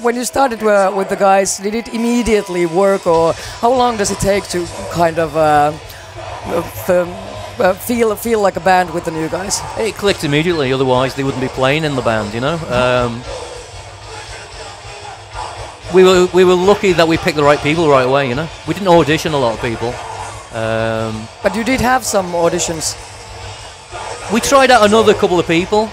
When you started with the guys, did it immediately work, or how long does it take to kind of feel like a band with the new guys? It clicked immediately, otherwise they wouldn't be playing in the band, you know. We were lucky that we picked the right people right away, you know. We didn't audition a lot of people. But you did have some auditions. We tried out another couple of people,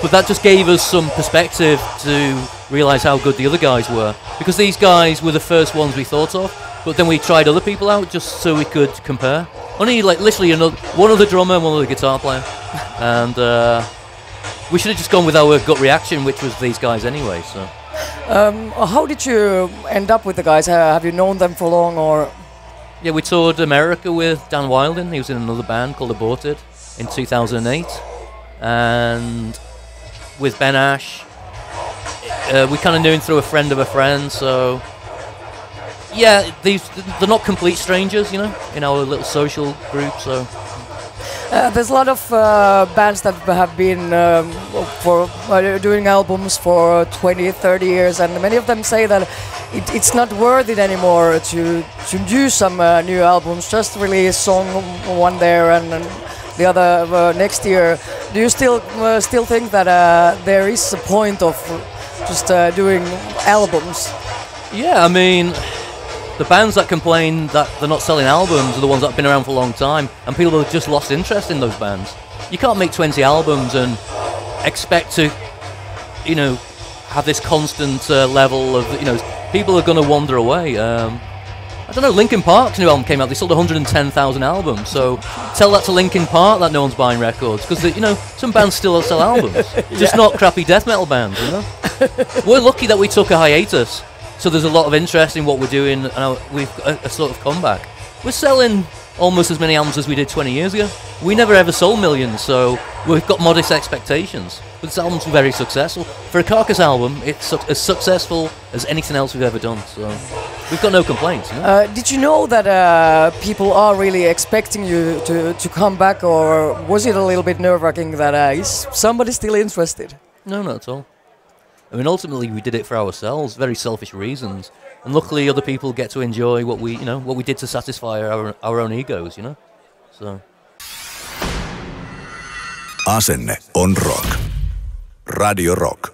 but that just gave us some perspective to realise how good the other guys were. Because these guys were the first ones we thought of, but then we tried other people out just so we could compare. Only like literally one other drummer and one other guitar player. And we should have just gone with our gut reaction, which was these guys anyway. So. How did you end up with the guys? Have you known them for long, or? Yeah, we toured America with Dan Wilding. He was in another band called Aborted in 2008, and with Ben Ash, we kind of knew him through a friend of a friend. So yeah, they're not complete strangers, you know, in our little social group. So. There's a lot of bands that have been doing albums for 20, 30 years, and many of them say that it's not worth it anymore to do some new albums. Just release song one there and the other next year. Do you still think that there is a point of just doing albums? Yeah, I mean, the bands that complain that they're not selling albums are the ones that have been around for a long time, and people have just lost interest in those bands. You can't make 20 albums and expect to, you know, have this constant level of, you know, people are going to wander away. I don't know, Linkin Park's new album came out, they sold 110,000 albums, so tell that to Linkin Park that no one's buying records, because, you know, some bands still sell albums, just not crappy death metal bands, you know. We're lucky that we took a hiatus. So there's a lot of interest in what we're doing, and we've got a sort of comeback. We're selling almost as many albums as we did 20 years ago. We never ever sold millions, so we've got modest expectations. But this album's very successful. For a Carcass album, it's as successful as anything else we've ever done, so we've got no complaints. You know? Did you know that people are really expecting you to come back, or was it a little bit nerve-wracking that is somebody still interested? No, not at all. I mean, ultimately, we did it for ourselves, very selfish reasons, and luckily, other people get to enjoy what we did to satisfy our own egos, you know. So. Asenne on rock. Radio Rock.